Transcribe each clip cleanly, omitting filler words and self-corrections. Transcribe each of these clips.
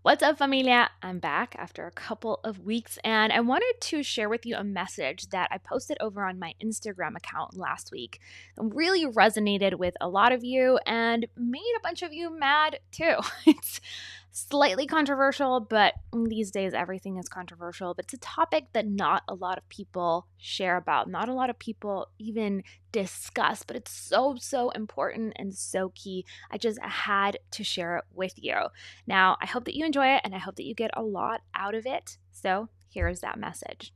What's up, familia? I'm back after a couple of weeks, and I wanted to share with you a message that I posted over on my Instagram account last week that really resonated with a lot of you and made a bunch of you mad too. It's slightly controversial, but these days everything is controversial. But it's a topic that not a lot of people share about, not a lot of people even discuss, but it's so important and so key. I just had to share it with you. Now, I hope that you enjoy it and I hope that you get a lot out of it. So, here's that message.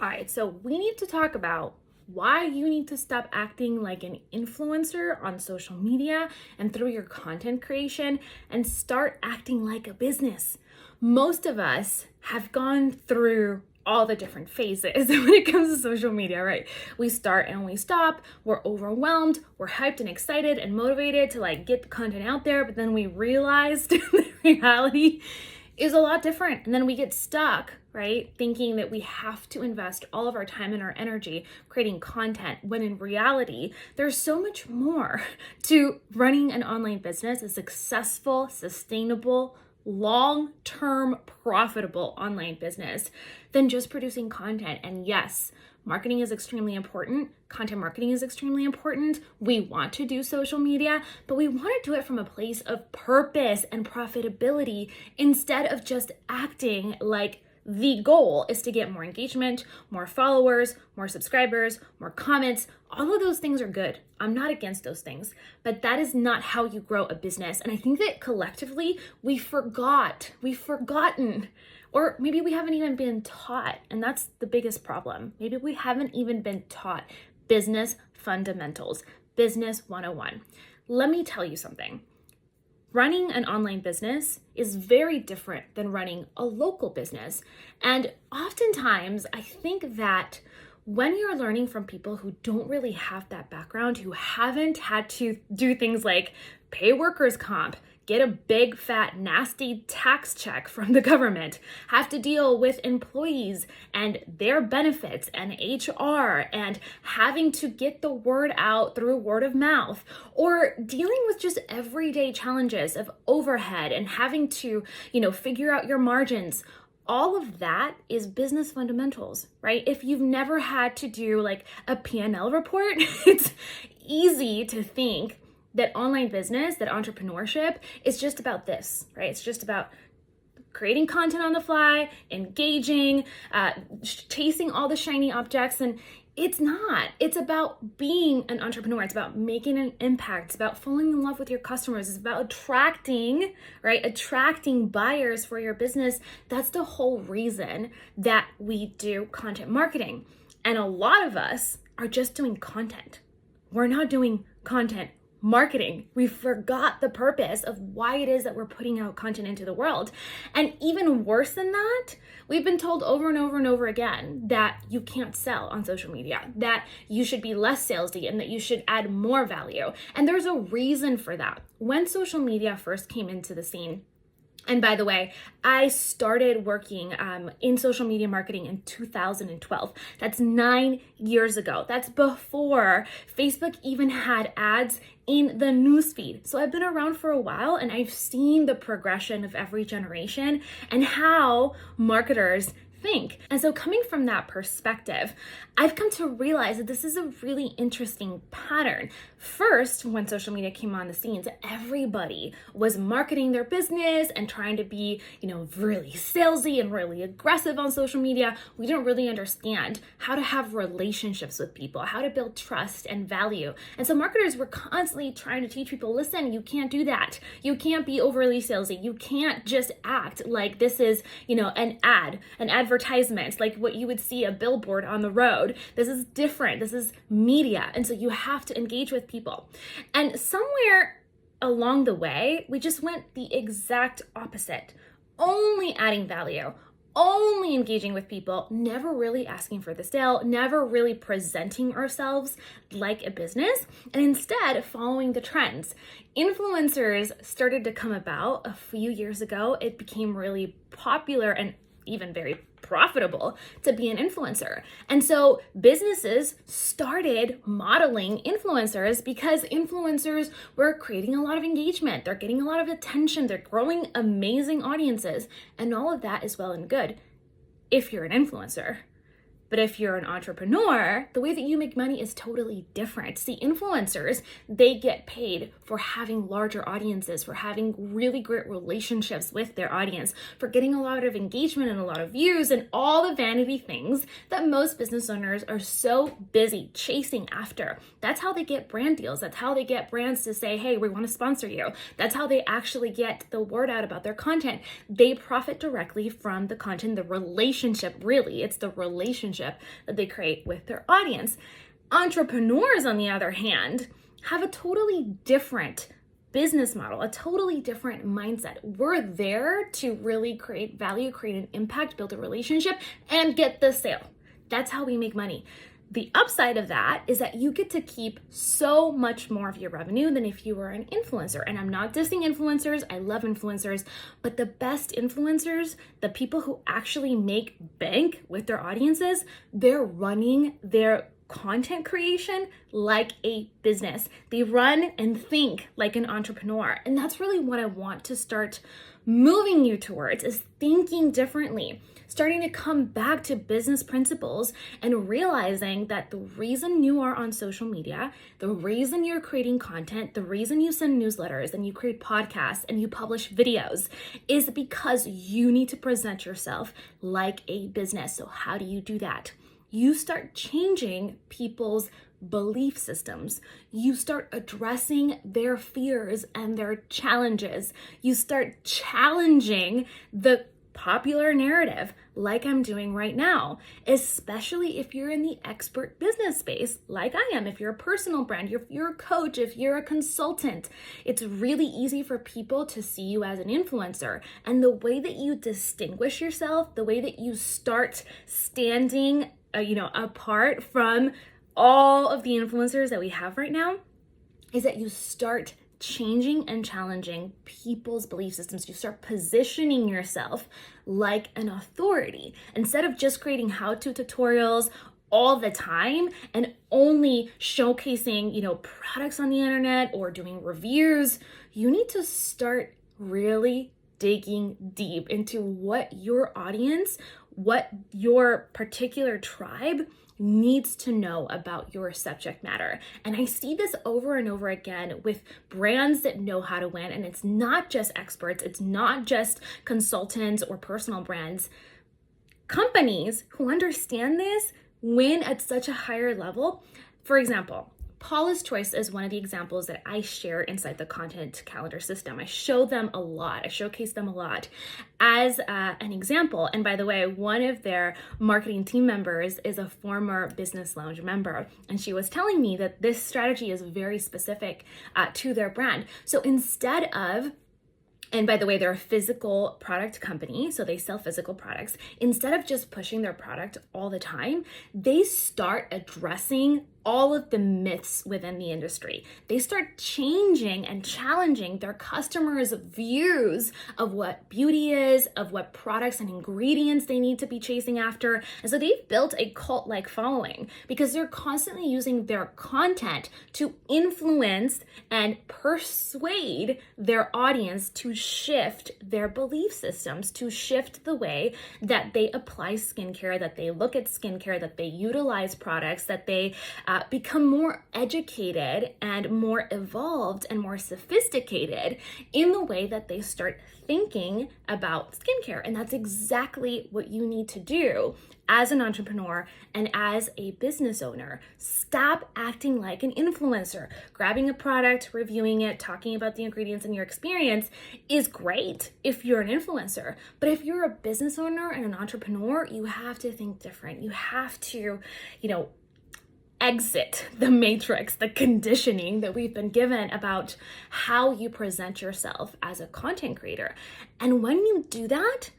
All right, so we need to talk about why you need to stop acting like an influencer on social media and through your content creation and start acting like a business. Most of us have gone through all the different phases when it comes to social media, right? We start and we stop, we're overwhelmed, we're hyped and excited and motivated to get the content out there, but then we realized the reality is a lot different. And then we get stuck, right? Thinking that we have to invest all of our time and our energy creating content, when in reality, there's so much more to running an online business, a successful, sustainable, long-term, profitable online business than just producing content. And yes, marketing is extremely important. Content marketing is extremely important. We want to do social media, but we want to do it from a place of purpose and profitability instead of just acting like the goal is to get more engagement, more followers, more subscribers, more comments. All of those things are good. I'm not against those things, but that is not how you grow a business. And I think that collectively we've forgotten, or maybe we haven't even been taught. And that's the biggest problem. Maybe we haven't even been taught business fundamentals, business 101. Let me tell you something. Running an online business is very different than running a local business. And oftentimes, I think that when you're learning from people who don't really have that background, who haven't had to do things like pay workers' comp, get a big, fat, nasty tax check from the government, have to deal with employees and their benefits and HR and having to get the word out through word of mouth, or dealing with just everyday challenges of overhead and having to, figure out your margins. All of that is business fundamentals, right? If you've never had to do a P&L report, it's easy to think that online business, that entrepreneurship is just about this, right? It's just about creating content on the fly, engaging, chasing all the shiny objects. And it's not. It's about being an entrepreneur. It's about making an impact. It's about falling in love with your customers. It's about attracting buyers for your business. That's the whole reason that we do content marketing. And a lot of us are just doing content. We're not doing content marketing. We forgot the purpose of why it is that we're putting out content into the world. And even worse than that, we've been told over and over and over again that you can't sell on social media, that you should be less salesy and that you should add more value. And there's a reason for that. When social media first came into the scene, and by the way, I started working in social media marketing in 2012. That's 9 years ago. That's before Facebook even had ads in the newsfeed. So I've been around for a while and I've seen the progression of every generation and how marketers think. And so coming from that perspective, I've come to realize that this is a really interesting pattern. First, when social media came on the scenes, everybody was marketing their business and trying to be, really salesy and really aggressive on social media. We didn't really understand how to have relationships with people, how to build trust and value. And so marketers were constantly trying to teach people, listen, you can't do that. You can't be overly salesy. You can't just act like this is, an advertisement, like what you would see a billboard on the road. This is different. This is media. And so you have to engage with people. And somewhere along the way, we just went the exact opposite, only adding value, only engaging with people, never really asking for the sale, never really presenting ourselves like a business, and instead following the trends. Influencers started to come about a few years ago. It became really popular and even very profitable to be an influencer. And so businesses started modeling influencers because influencers were creating a lot of engagement. They're getting a lot of attention. They're growing amazing audiences. And all of that is well and good if you're an influencer. But if you're an entrepreneur, the way that you make money is totally different. See, influencers, they get paid for having larger audiences, for having really great relationships with their audience, for getting a lot of engagement and a lot of views and all the vanity things that most business owners are so busy chasing after. That's how they get brand deals. That's how they get brands to say, hey, we want to sponsor you. That's how they actually get the word out about their content. They profit directly from the content, the relationship, really. It's the relationship that they create with their audience. Entrepreneurs, on the other hand, have a totally different business model, a totally different mindset. We're there to really create value, create an impact, build a relationship, and get the sale. That's how we make money. The upside of that is that you get to keep so much more of your revenue than if you were an influencer. And I'm not dissing influencers. I love influencers, but the best influencers, the people who actually make bank with their audiences, they're running their content creation like a business. They run and think like an entrepreneur. And that's really what I want to start moving you towards, is thinking differently. Starting to come back to business principles and realizing that the reason you are on social media, the reason you're creating content, the reason you send newsletters and you create podcasts and you publish videos is because you need to present yourself like a business. So how do you do that? You start changing people's belief systems. You start addressing their fears and their challenges. You start challenging the popular narrative like I'm doing right now, especially if you're in the expert business space like I am. If you're a personal brand, if you're a coach, if you're a consultant, it's really easy for people to see you as an influencer. And the way that you distinguish yourself, the way that you start standing apart from all of the influencers that we have right now, is that you start changing and challenging people's belief systems. You start positioning yourself like an authority instead of just creating how-to tutorials all the time and only showcasing, products on the internet or doing reviews. You need to start really digging deep into what your audience, what your particular tribe needs to know about your subject matter. And I see this over and over again with brands that know how to win. And it's not just experts, it's not just consultants or personal brands. Companies who understand this win at such a higher level. For example, Paula's Choice is one of the examples that I share inside the content calendar system. I show them a lot. I showcase them a lot as an example. And by the way, one of their marketing team members is a former Business Lounge member. And she was telling me that this strategy is very specific to their brand. So instead of, and by the way, they're a physical product company, so they sell physical products. Instead of just pushing their product all the time, they start addressing all of the myths within the industry. They start changing and challenging their customers' views of what beauty is, of what products and ingredients they need to be chasing after. And so they've built a cult-like following because they're constantly using their content to influence and persuade their audience to shift their belief systems, to shift the way that they apply skincare, that they look at skincare, that they utilize products, that they become more educated and more evolved and more sophisticated in the way that they start thinking about skincare. And that's exactly what you need to do as an entrepreneur and as a business owner. Stop acting like an influencer. Grabbing a product, reviewing it, talking about the ingredients and your experience is great if you're an influencer. But if you're a business owner and an entrepreneur, you have to think different. You have to, exit the matrix, the conditioning that we've been given about how you present yourself as a content creator. And when you do that,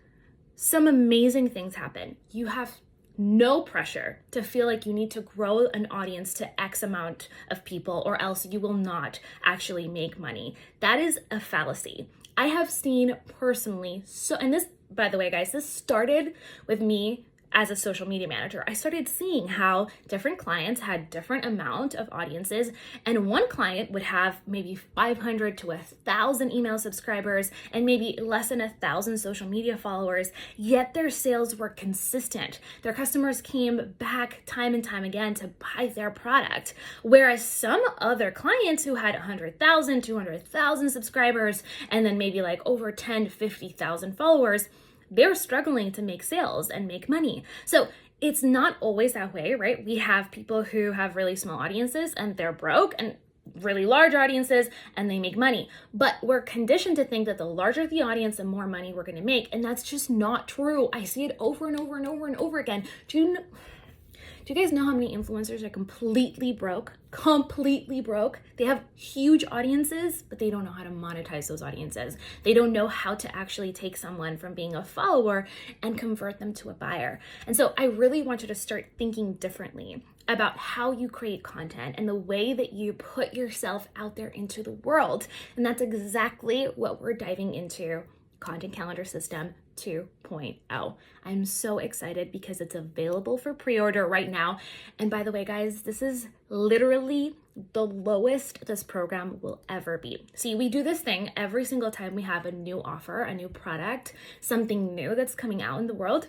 some amazing things happen. You have no pressure to feel like you need to grow an audience to X amount of people or else you will not actually make money. That is a fallacy. I have seen personally, and this by the way, guys, this started with me as a social media manager. I started seeing how different clients had different amount of audiences, and one client would have maybe 500 to 1,000 email subscribers and maybe less than 1,000 social media followers, yet their sales were consistent. Their customers came back time and time again to buy their product. Whereas some other clients who had 100,000, 200,000 subscribers, and then maybe like over 10 to 50,000 followers, they're struggling to make sales and make money. So it's not always that way, right? We have people who have really small audiences and they're broke, and really large audiences and they make money. But we're conditioned to think that the larger the audience, the more money we're going to make. And that's just not true. I see it over and over and over and over again. Do you guys know how many influencers are completely broke? Completely broke. They have huge audiences, but they don't know how to monetize those audiences. They don't know how to actually take someone from being a follower and convert them to a buyer. And so I really want you to start thinking differently about how you create content and the way that you put yourself out there into the world. And that's exactly what we're diving into, Content Calendar System 2.0. I'm so excited because it's available for pre-order right now. And by the way, guys, this is literally the lowest this program will ever be. See, we do this thing every single time we have a new offer, a new product, something new that's coming out in the world.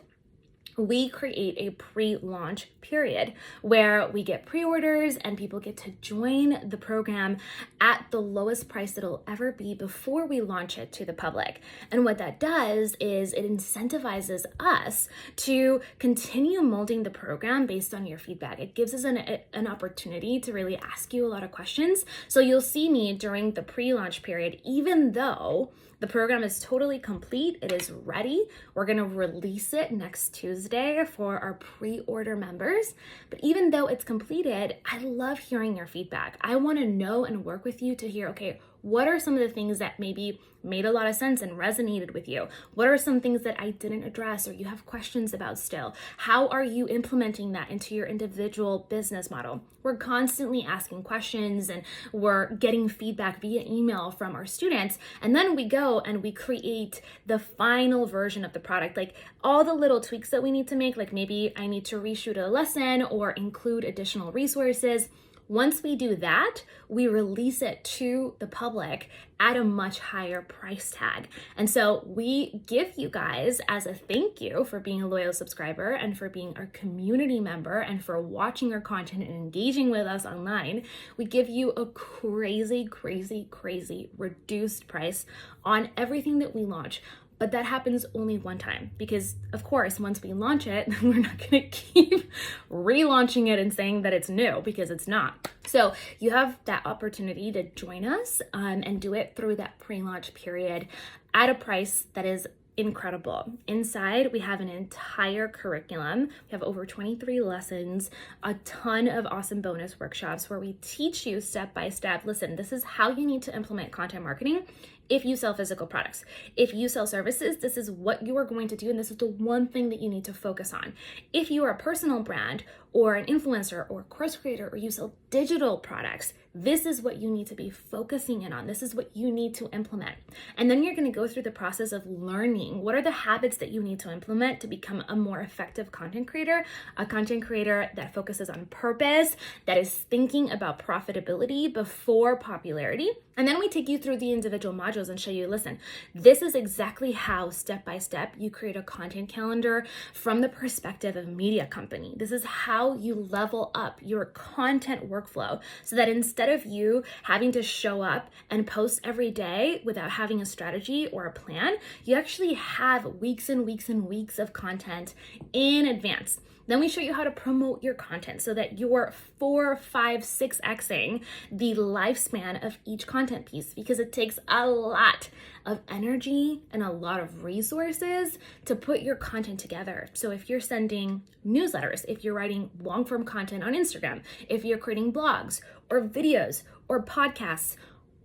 We create a pre-launch period where we get pre-orders and people get to join the program at the lowest price that it'll ever be before we launch it to the public. And what that does is it incentivizes us to continue molding the program based on your feedback. It gives us an opportunity to really ask you a lot of questions. So you'll see me during the pre-launch period, even though the program is totally complete, it is ready. We're gonna release it next Tuesday for our pre-order members. But even though it's completed, I love hearing your feedback. I wanna know and work with you to hear, okay, what are some of the things that maybe made a lot of sense and resonated with you? What are some things that I didn't address or you have questions about still? How are you implementing that into your individual business model? We're constantly asking questions and we're getting feedback via email from our students. And then we go and we create the final version of the product, like all the little tweaks that we need to make, like maybe I need to reshoot a lesson or include additional resources. Once we do that, we release it to the public at a much higher price tag. And so we give you guys, as a thank you for being a loyal subscriber and for being our community member and for watching our content and engaging with us online, we give you a crazy, crazy, crazy reduced price on everything that we launch. But that happens only one time because, of course, once we launch it, we're not going to keep relaunching it and saying that it's new because it's not. So you have that opportunity to join us and do it through that pre-launch period at a price that is incredible. Inside, we have an entire curriculum. We have over 23 lessons, a ton of awesome bonus workshops where we teach you step by step. Listen, this is how you need to implement content marketing. If you sell physical products, if you sell services, this is what you are going to do. And this is the one thing that you need to focus on. If you are a personal brand or an influencer or a course creator, or you sell digital products, this is what you need to be focusing in on. This is what you need to implement. And then you're going to go through the process of learning what are the habits that you need to implement to become a more effective content creator, a content creator that focuses on purpose, that is thinking about profitability before popularity. And then we take you through the individual modules and show you, listen, this is exactly how step by step you create a content calendar from the perspective of a media company. This is how you level up your content workflow so that instead of you having to show up and post every day without having a strategy or a plan, you actually have weeks and weeks and weeks of content in advance. Then we show you how to promote your content so that you're 4, 5, 6xing the lifespan of each content piece, because it takes a lot of energy and a lot of resources to put your content together. So if you're sending newsletters, if you're writing long form content on Instagram, if you're creating blogs or videos or podcasts,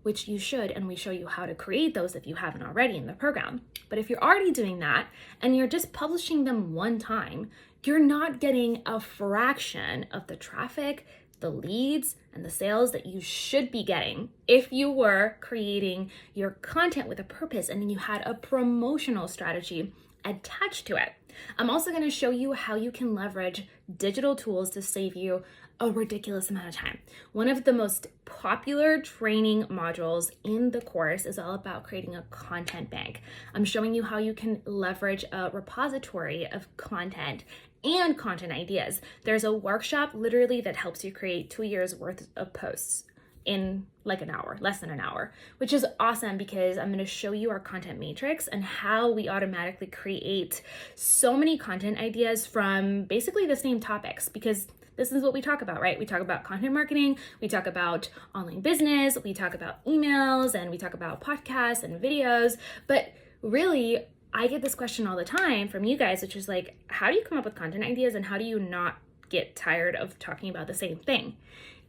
which you should, and we show you how to create those if you haven't already in the program. But if you're already doing that and you're just publishing them one time, you're not getting a fraction of the traffic, the leads, and the sales that you should be getting if you were creating your content with a purpose and then you had a promotional strategy attached to it. I'm also going to show you how you can leverage digital tools to save you a ridiculous amount of time. One of the most popular training modules in the course is all about creating a content bank. I'm showing you how you can leverage a repository of content and content ideas. There's a workshop literally that helps you create 2 years worth of posts in like an hour, less than an hour, which is awesome because I'm going to show you our content matrix and how we automatically create so many content ideas from basically the same topics, because this is what we talk about, right? We talk about content marketing, we talk about online business, we talk about emails, and we talk about podcasts and videos. But really, I get this question all the time from you guys, which is like, how do you come up with content ideas and how do you not get tired of talking about the same thing?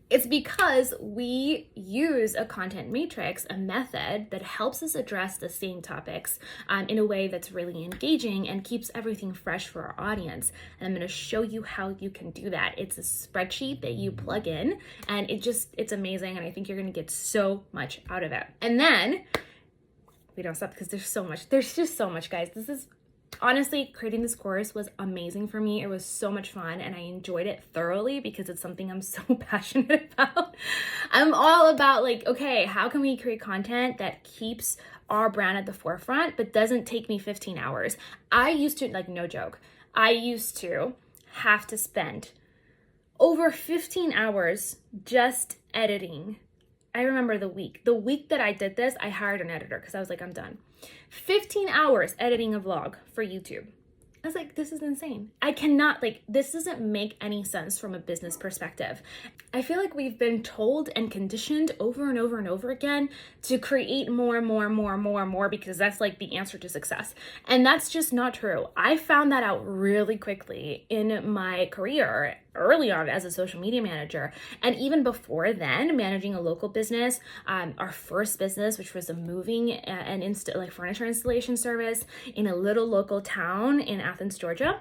It's because we use a content matrix, a method that helps us address the same topics in a way that's really engaging and keeps everything fresh for our audience. And I'm going to show you how you can do that. It's a spreadsheet that you plug in, and it's amazing. And I think you're going to get so much out of it. And then we don't stop because there's just so much, guys. Honestly, creating this course was amazing for me. It was so much fun and I enjoyed it thoroughly because it's something I'm so passionate about. I'm all about like, okay, how can we create content that keeps our brand at the forefront but doesn't take me 15 hours? I used to, like, no joke, I used to have to spend over 15 hours just editing. I remember the week that I did this, I hired an editor because I was like, I'm done. 15 hours editing a vlog for YouTube. I was like, this is insane. I cannot, this doesn't make any sense from a business perspective. I feel like we've been told and conditioned over and over and over again to create more and more and more and more and more because that's like the answer to success. And that's just not true. I found that out really quickly in my career early on as a social media manager. And even before then, managing a local business, our first business, which was a moving and furniture installation service in a little local town in Athens, Georgia.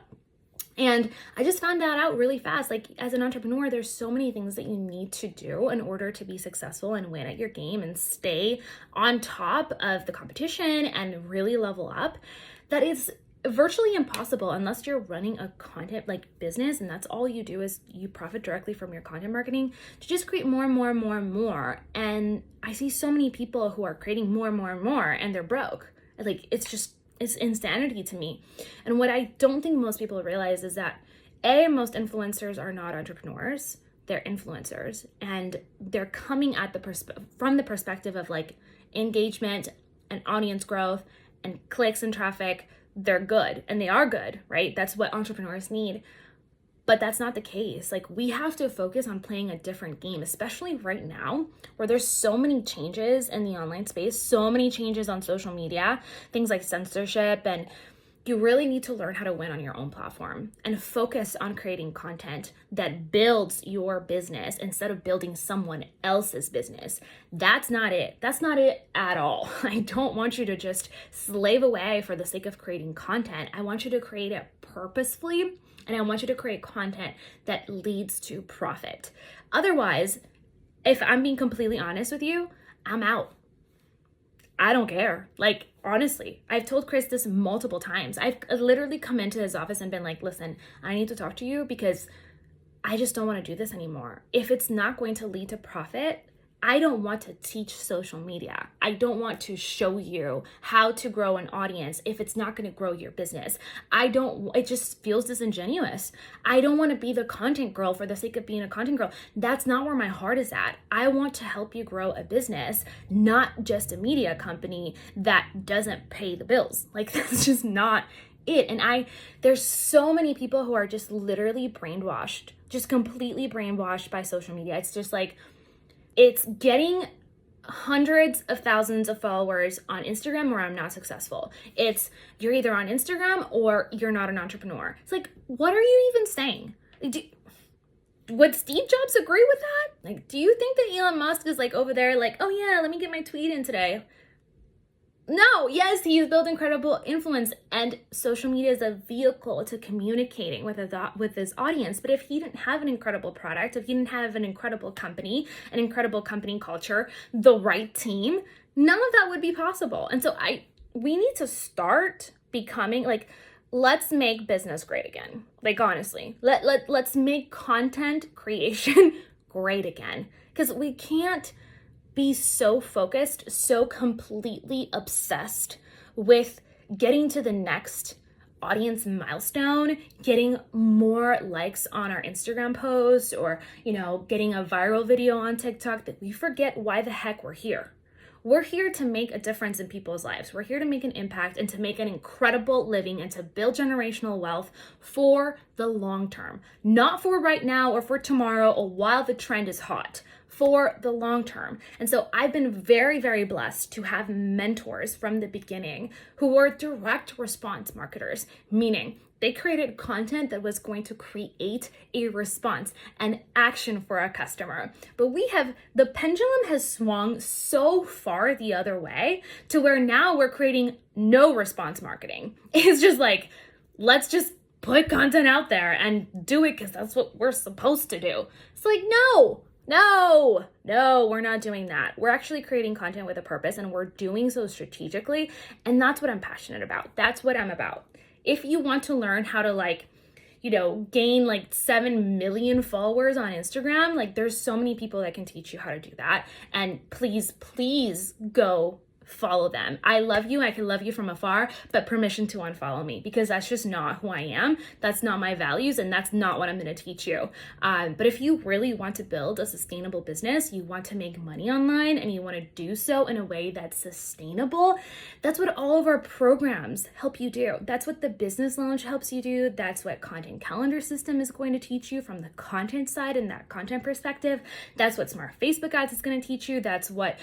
And I just found that out really fast. Like, as an entrepreneur, there's so many things that you need to do in order to be successful and win at your game and stay on top of the competition and really level up, that it's virtually impossible unless you're running a content business and that's all you do is you profit directly from your content marketing, to just create more and more and more and more. And I see so many people who are creating more and more and more and they're broke. It's insanity to me. And what I don't think most people realize is that most influencers are not entrepreneurs, they're influencers, and they're coming at from the perspective of engagement and audience growth and clicks and traffic. They're good, and they are good, right? That's what entrepreneurs need. But that's not the case. We have to focus on playing a different game, especially right now where there's so many changes in the online space, so many changes on social media, things like censorship, and you really need to learn how to win on your own platform and focus on creating content that builds your business instead of building someone else's business. That's not it. That's not it at all. I don't want you to just slave away for the sake of creating content. I want you to create it purposefully, and I want you to create content that leads to profit. Otherwise, if I'm being completely honest with you, I'm out. I don't care. Honestly, I've told Chris this multiple times. I've literally come into his office and been like, listen, I need to talk to you because I just don't want to do this anymore. If it's not going to lead to profit, I don't want to teach social media. I don't want to show you how to grow an audience if it's not going to grow your business. It just feels disingenuous. I don't want to be the content girl for the sake of being a content girl. That's not where my heart is at. I want to help you grow a business, not just a media company that doesn't pay the bills. That's just not it. And there's so many people who are just literally brainwashed, just completely brainwashed by social media. It's just it's getting hundreds of thousands of followers on Instagram where I'm not successful. It's you're either on Instagram or you're not an entrepreneur. It's what are you even saying? Would Steve Jobs agree with that? Do you think that Elon Musk is over there oh yeah, let me get my tweet in today? No, yes, he's built incredible influence, and social media is a vehicle to communicating with his audience. But if he didn't have an incredible product, if he didn't have an incredible company culture, the right team, none of that would be possible. And so we need to start becoming let's make business great again. Like, honestly, let's make content creation great again. Because we can't be so focused, so completely obsessed with getting to the next audience milestone, getting more likes on our Instagram posts, or, getting a viral video on TikTok, that we forget why the heck we're here. We're here to make a difference in people's lives. We're here to make an impact and to make an incredible living and to build generational wealth for the long term. Not for right now or for tomorrow or while the trend is hot, for the long term. And so I've been very, very blessed to have mentors from the beginning who were direct response marketers, meaning they created content that was going to create a response, an action for a customer. But the pendulum has swung so far the other way to where now we're creating no response marketing. It's just like, let's just put content out there and do it because that's what we're supposed to do. It's like, no, we're not doing that. We're actually creating content with a purpose, and we're doing so strategically. And that's what I'm passionate about. That's what I'm about. If you want to learn how to gain 7 million followers on Instagram, there's so many people that can teach you how to do that. And please go follow them. I love you. I can love you from afar, but permission to unfollow me, because that's just not who I am. That's not my values, and that's not what I'm going to teach you. But if you really want to build a sustainable business, you want to make money online, and you want to do so in a way that's sustainable, that's what all of our programs help you do. That's what the business launch helps you do. That's what content calendar system is going to teach you from the content side and that content perspective. That's what smart Facebook ads is going to teach you. That's what,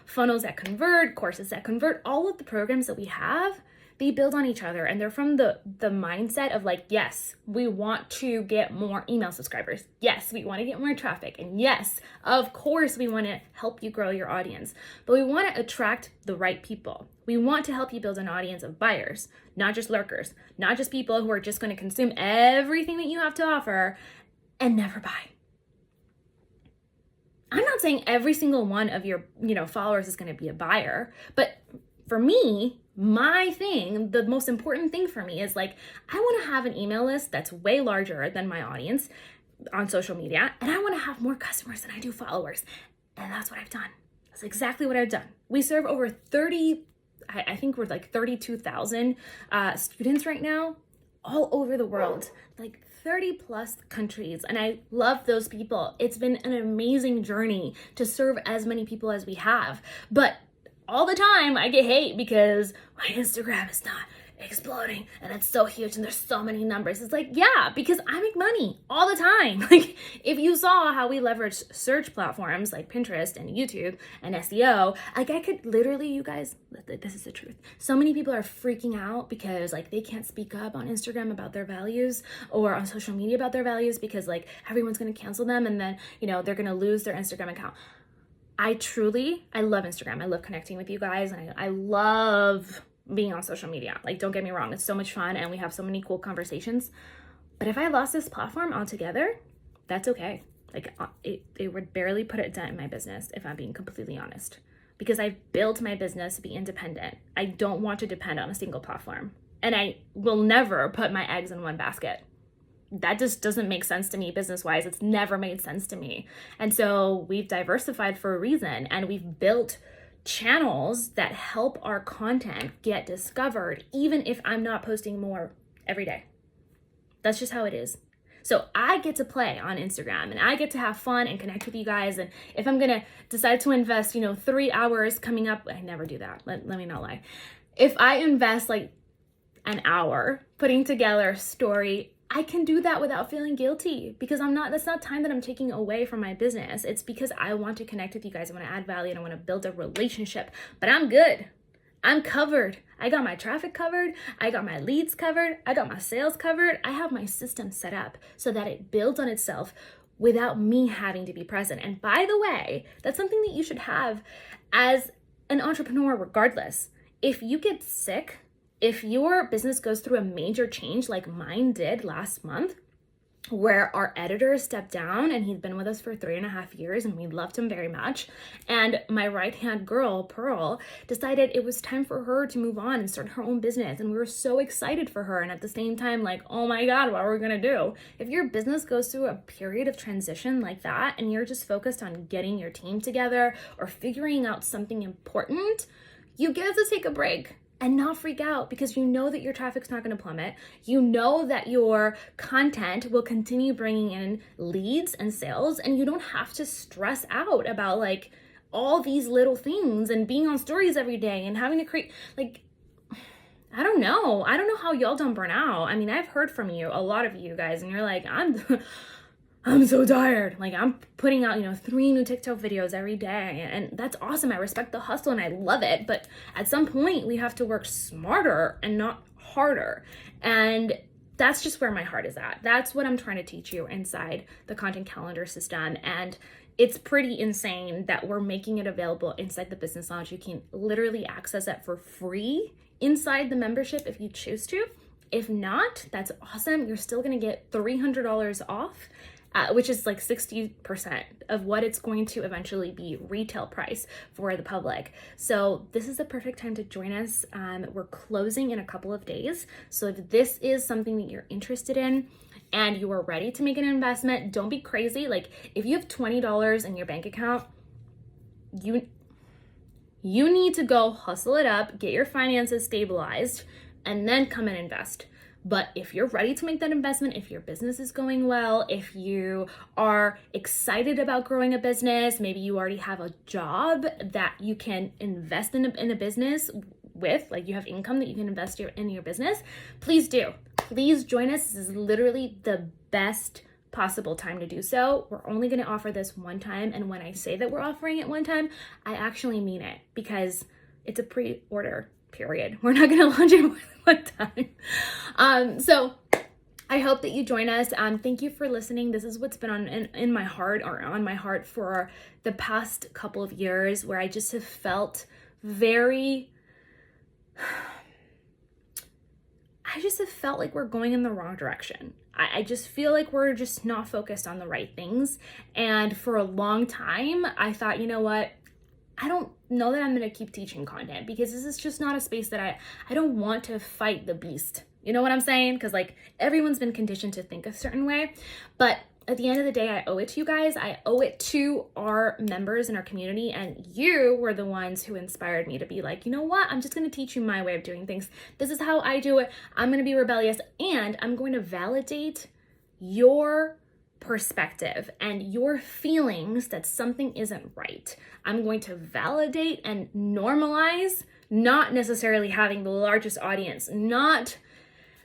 funnels that convert, courses that convert, all of the programs that we have, they build on each other, and they're from the mindset of yes, we want to get more email subscribers. Yes, we want to get more traffic. And yes, of course, we want to help you grow your audience, but we want to attract the right people. We want to help you build an audience of buyers, not just lurkers, not just people who are just going to consume everything that you have to offer and never buy. I'm not saying every single one of your, followers is going to be a buyer, but for me, the most important thing for me is I want to have an email list that's way larger than my audience on social media, and I want to have more customers than I do followers. And that's what I've done. That's exactly what I've done. We serve over 32,000 students right now, all over the world, 30 plus countries. And I love those people. It's been an amazing journey to serve as many people as we have. But all the time I get hate because my Instagram is not exploding and it's so huge and there's so many numbers. It's yeah, because I make money all the time. If you saw how we leverage search platforms like Pinterest and YouTube and SEO, I could literally, you guys, this is the truth. So many people are freaking out because they can't speak up on Instagram about their values or on social media about their values because everyone's going to cancel them, and then, they're going to lose their Instagram account. I love Instagram. I love connecting with you guys, and I love being on social media. Don't get me wrong, it's so much fun and we have so many cool conversations. But if I lost this platform altogether, that's okay. It would barely put a dent in my business, if I'm being completely honest, because I've built my business to be independent. I don't want to depend on a single platform, and I will never put my eggs in one basket. That just doesn't make sense to me business-wise. It's never made sense to me. And so we've diversified for a reason, and we've built channels that help our content get discovered, even if I'm not posting more every day. That's just how it is. So I get to play on Instagram, and I get to have fun and connect with you guys. And if I'm going to decide to invest, 3 hours coming up, I never do that. Let me not lie. If I invest an hour putting together a story, I can do that without feeling guilty, because that's not time that I'm taking away from my business. It's because I want to connect with you guys. I want to add value and I want to build a relationship, but I'm good. I'm covered. I got my traffic covered. I got my leads covered. I got my sales covered. I have my system set up so that it builds on itself without me having to be present. And by the way, that's something that you should have as an entrepreneur regardless. If you get sick, if your business goes through a major change like mine did last month, where our editor stepped down, and he'd been with us for 3.5 years and we loved him very much. And my right hand girl, Pearl, decided it was time for her to move on and start her own business. And we were so excited for her. And at the same time, like, oh my God, what are we gonna do? If your business goes through a period of transition like that, and you're just focused on getting your team together or figuring out something important, you get to take a break and not freak out, because you know that your traffic's not going to plummet. You know that your content will continue bringing in leads and sales, and you don't have to stress out about like all these little things and being on stories every day and having to create like, I don't know how y'all don't burn out. I mean, I've heard from you, a lot of you guys, and you're like, I'm so tired. Like, I'm putting out, 3 new TikTok videos every day, and that's awesome. I respect the hustle and I love it. But at some point, we have to work smarter and not harder. And that's just where my heart is at. That's what I'm trying to teach you inside the content calendar system. And it's pretty insane that we're making it available inside the business launch. You can literally access it for free inside the membership if you choose to. If not, that's awesome. You're still going to get $300 off. Which is like 60% of what it's going to eventually be retail price for the public. So this is the perfect time to join us. We're closing in a couple of days. So if this is something that you're interested in and you are ready to make an investment, don't be crazy. Like, if you have $20 in your bank account, you need to go hustle it up, get your finances stabilized, and then come and invest. But if you're ready to make that investment, if your business is going well, if you are excited about growing a business, maybe you already have a job that you can invest in a business with, like you have income that you can invest in your business, please do. Please join us. This is literally the best possible time to do so. We're only going to offer this one time. And when I say that we're offering it one time, I actually mean it, because it's a pre-order period. We're not going to launch it more than one time. So I hope that you join us. Thank you for listening. This is what's been on my heart for the past couple of years, where I just have felt like we're going in the wrong direction. I just feel like we're just not focused on the right things. And for a long time, I thought, you know what? I don't know that I'm going to keep teaching content, because this is just not a space that I don't want to fight the beast. You know what I'm saying? Because like, everyone's been conditioned to think a certain way. But at the end of the day, I owe it to you guys. I owe it to our members in our community. And you were the ones who inspired me to be like, you know what? I'm just going to teach you my way of doing things. This is how I do it. I'm going to be rebellious, and I'm going to validate your perspective and your feelings that something isn't right. I'm going to validate and normalize not necessarily having the largest audience, not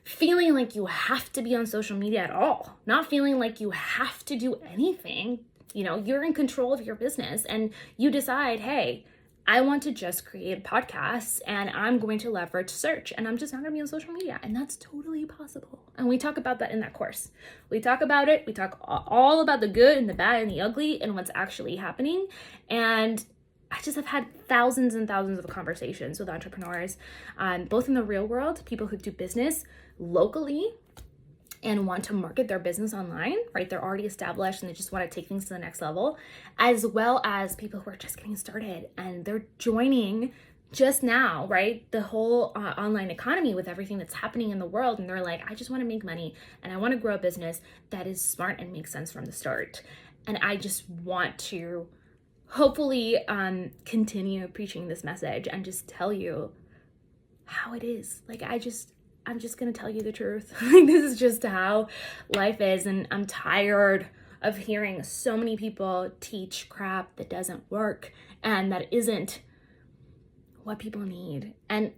feeling like you have to be on social media at all, not feeling like you have to do anything. You're in control of your business, and you decide, hey, I want to just create podcasts, and I'm going to leverage search, and I'm just not going to be on social media. And that's totally possible. And we talk about that in that course. We talk about it. We talk all about the good and the bad and the ugly and what's actually happening. And I just have had thousands and thousands of conversations with entrepreneurs, both in the real world, people who do business locally and want to market their business online, right? They're already established and they just want to take things to the next level, as well as people who are just getting started and they're joining just now, right? The whole online economy with everything that's happening in the world. And they're like, I just want to make money and I want to grow a business that is smart and makes sense from the start. And I just want to hopefully continue preaching this message and just tell you how it is. Like, I'm just going to tell you the truth. Like, this is just how life is. And I'm tired of hearing so many people teach crap that doesn't work and that isn't what people need. And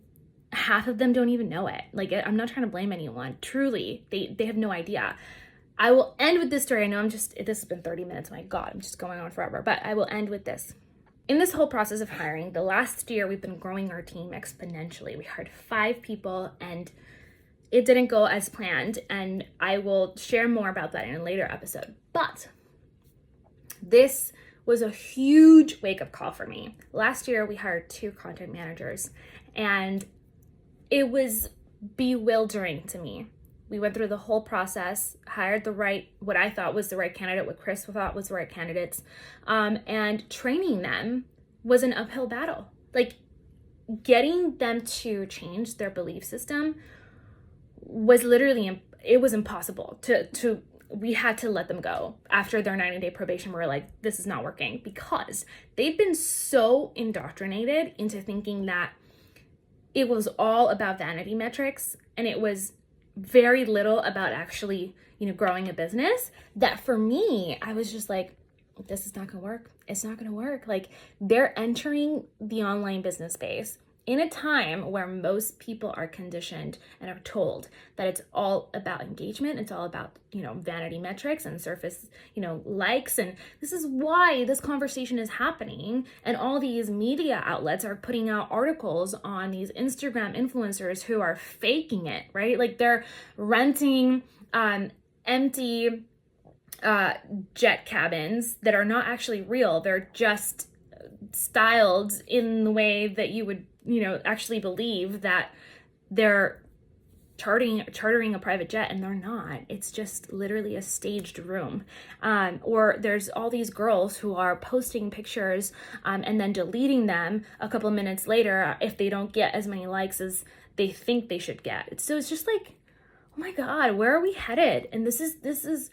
half of them don't even know it. Like, I'm not trying to blame anyone. Truly, they have no idea. I will end with this story. I know this has been 30 minutes. My God, I'm just going on forever. But I will end with this. In this whole process of hiring, the last year we've been growing our team exponentially. We hired 5 people and it didn't go as planned, and I will share more about that in a later episode. But this was a huge wake-up call for me. Last year, we hired 2 content managers, and it was bewildering to me We went through the whole process, hired what I thought was the right candidate, what Chris thought was the right candidates, and training them was an uphill battle. Like, getting them to change their belief system was literally, it was impossible to we had to let them go after their 90-day probation. We're like, this is not working, because they've been so indoctrinated into thinking that it was all about vanity metrics and it was very little about actually, growing a business, that for me, I was just like, this is not gonna work. It's not gonna work. Like, they're entering the online business space in a time where most people are conditioned and are told that it's all about engagement. It's all about, vanity metrics and surface, likes. And this is why this conversation is happening. And all these media outlets are putting out articles on these Instagram influencers who are faking it, right? Like, they're renting empty jet cabins that are not actually real. They're just styled in the way that you would, actually believe that they're chartering a private jet, and they're not. It's just literally a staged room. Or there's all these girls who are posting pictures and then deleting them a couple of minutes later if they don't get as many likes as they think they should get. So it's just like, oh my God, where are we headed? And this is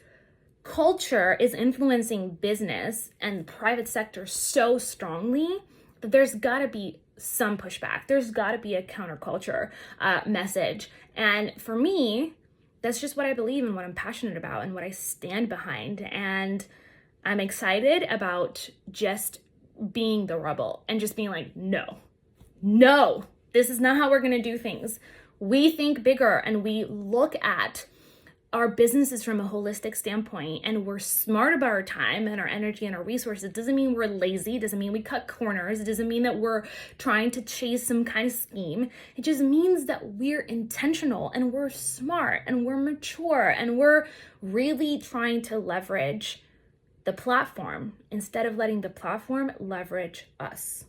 culture is influencing business and private sector so strongly that there's got to be some pushback. There's got to be a counterculture message. And for me, that's just what I believe and what I'm passionate about and what I stand behind. And I'm excited about just being the rebel and just being like, no, this is not how we're going to do things. We think bigger and we look at our businesses from a holistic standpoint, and we're smart about our time and our energy and our resources. It doesn't mean we're lazy. It doesn't mean we cut corners. It doesn't mean that we're trying to chase some kind of scheme. It just means that we're intentional and we're smart and we're mature and we're really trying to leverage the platform instead of letting the platform leverage us.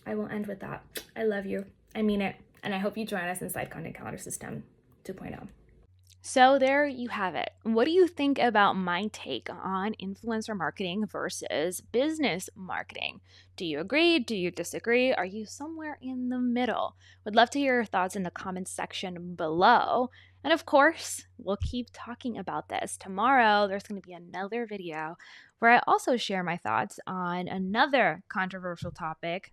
I will end with that. I love you. I mean it. And I hope you join us inside Content Calendar System 2.0. So there you have it. What do you think about my take on influencer marketing versus business marketing? Do you agree? Do you disagree? Are you somewhere in the middle? Would love to hear your thoughts in the comments section below. And of course, we'll keep talking about this. Tomorrow, there's going to be another video where I also share my thoughts on another controversial topic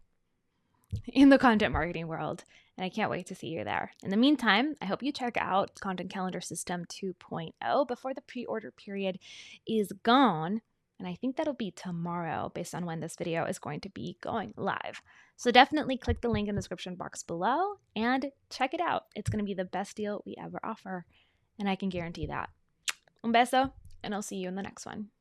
in the content marketing world. And I can't wait to see you there. In the meantime, I hope you check out Content Calendar System 2.0 before the pre-order period is gone. And I think that'll be tomorrow based on when this video is going to be going live. So definitely click the link in the description box below and check it out. It's going to be the best deal we ever offer. And I can guarantee that. Un beso, and I'll see you in the next one.